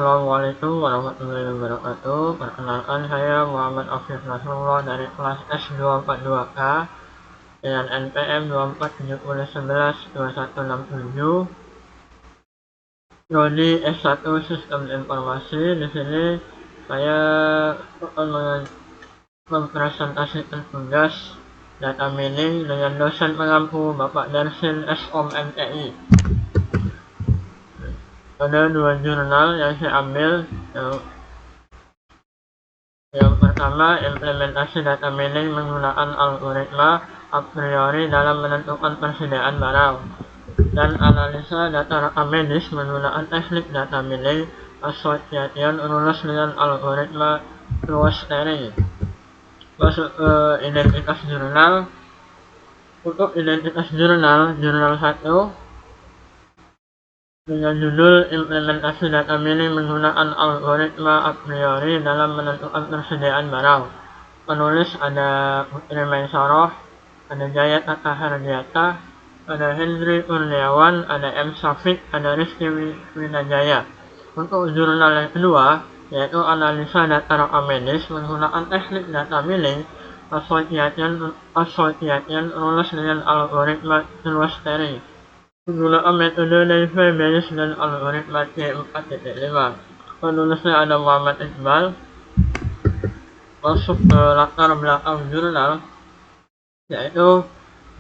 Assalamualaikum warahmatullahi wabarakatuh. Perkenalkan, saya Muhammad Afif Nasrullah dari kelas S242K dengan NPM 2470112167, prodi S1 Sistem Informasi. Di sini saya akan mempresentasikan tugas data mining dengan dosen pengampu Bapak Darsin SOM MTI. Ada dua jurnal yang saya ambil. Yang pertama, implementasi data mining menggunakan algoritma a priori dalam menentukan persediaan barang, dan analisa data rekam medis menggunakan teknik data mining association rules dengan algoritma clustering. Masuk ke identitas jurnal. Untuk identitas jurnal 1 dengan judul implementasi data mining menggunakan algoritma a priori dalam menentukan persediaan barang. Penulis ada Putri Maisarah, ada Jaya Tata Hardiata, ada Hendri Kurniawan, ada M. Syafiq, ada Rizky Winajaya. Untuk jurnal yang kedua, yaitu analisa data rekam medis menggunakan teknik data mining association rules dengan algoritma clustering. Penggunaan metode Naive-Bayes dan algoritma C4.5. Penulisnya ada Muhammad Iqbal. Masuk ke latar belakang jurnal, yaitu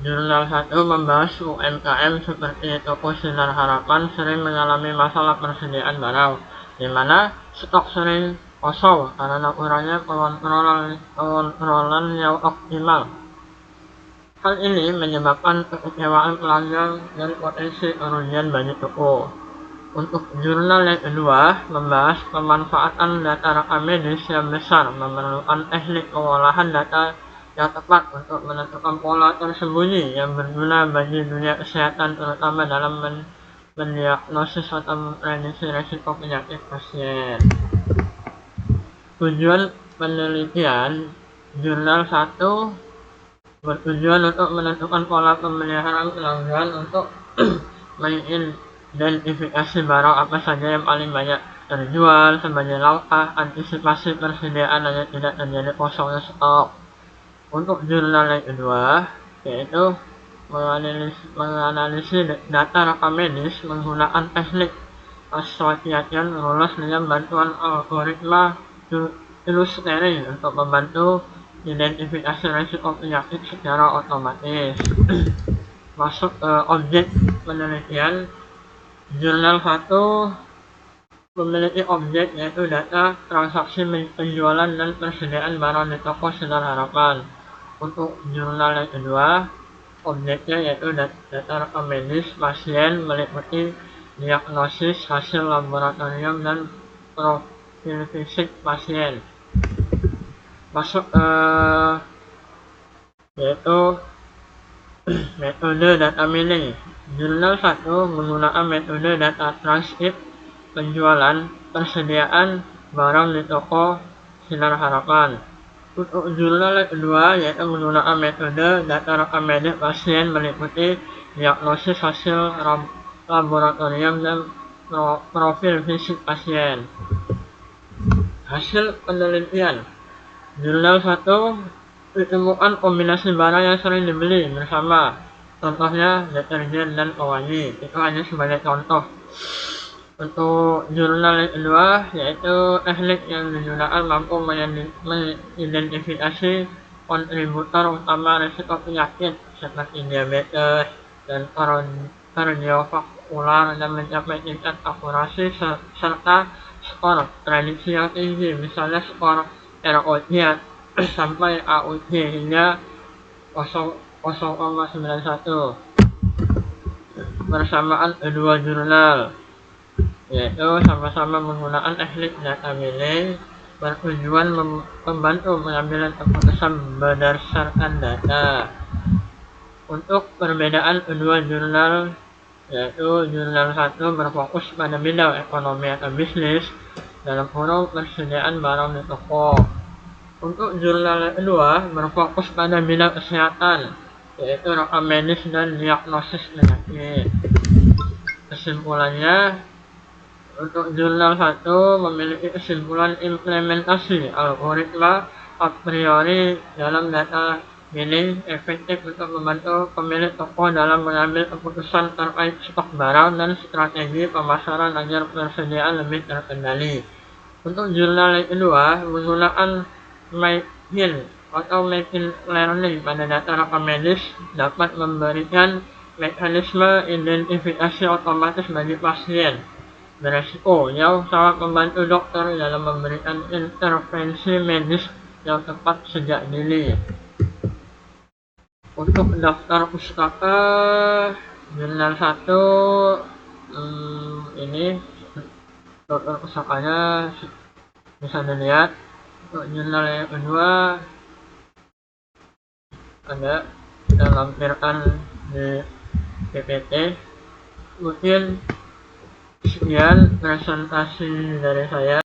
jurnal 1 membahas UMKM seperti Toko Sinar Harapan sering mengalami masalah persediaan barang, di mana stok sering kosong karena kurangnya pengontrolan yang optimal. Hal ini menyebabkan kekecewaan pelanggan dan potensi kerugian bagi toko. Untuk jurnal yang kedua, membahas pemanfaatan data rekam medis yang besar memerlukan teknik pengolahan data yang tepat untuk menentukan pola tersembunyi yang berguna bagi dunia kesehatan, terutama dalam mendiagnosis atau memprediksi risiko penyakit pasien. Tujuan penelitian jurnal 1 bertujuan untuk menentukan pola pemeliharaan pelanggan untuk mengidentifikasi barang apa saja yang paling banyak terjual sebagai langkah antisipasi persediaan agar tidak terjadi kosongnya stok. Untuk jurnal yang kedua, yaitu menganalisis data rekam medis menggunakan teknik association rules dengan bantuan algoritma clustering untuk membantu identifikasi risiko penyakit secara otomatis. Masuk ke objek penelitian, jurnal 1 memiliki objek yaitu data transaksi penjualan dan persediaan barang di Toko Sinar Harapan. Untuk jurnal yang kedua, objeknya yaitu data rekam medis pasien meliputi diagnosis, hasil laboratorium, dan profil fisik pasien. Masuk yaitu metode data mining. Jurnal 1 menggunakan metode data transkrip penjualan persediaan barang di Toko Sinar Harapan. Untuk jurnal yang kedua, yaitu menggunakan metode data rekam medis pasien meliputi diagnosis, hasil laboratorium, dan profil fisik pasien. Hasil penelitian jurnal 1 ditemukan kombinasi barang yang sering dibeli bersama, contohnya deterjen dan pewangi. Itu hanya sebagai contoh. Untuk jurnal yang kedua, yaitu teknik yang digunakan mampu mengidentifikasi kontributor utama risiko penyakit seperti diabetes dan kardiovaskular dan mencapai tingkat akurasi serta skor prediksi yang tinggi, misalnya skor ROC sampai AUC hingga 0,91. Persamaan kedua jurnal, yaitu sama-sama menggunakan teknik data mining, bertujuan membantu pengambilan keputusan berdasarkan data. Untuk perbedaan kedua jurnal, yaitu jurnal 1 berfokus pada bidang ekonomi atau bisnis dalam kurung persediaan barang di toko. Untuk jurnal yang kedua berfokus pada bidang kesehatan, yaitu rekam medis dan diagnosis penyakit. Kesimpulannya, Untuk jurnal 1 memiliki kesimpulan implementasi algoritma a priori dalam data ini efektif untuk membantu pemilik toko dalam mengambil keputusan terkait stok barang dan strategi pemasaran agar persediaan lebih terkendali. Untuk jurnal yang kedua, menggunakan machine atau machine learning pada data rekam medis dapat memberikan mekanisme identifikasi otomatis bagi pasien beresiko yang sangat membantu dokter dalam memberikan intervensi medis yang tepat sejak dini. Untuk daftar pustaka jurnal 1 ini daftar pustakanya bisa dilihat. Untuk jurnal yang kedua ada kita lampirkan di PPT. Mungkin sekian presentasi dari saya.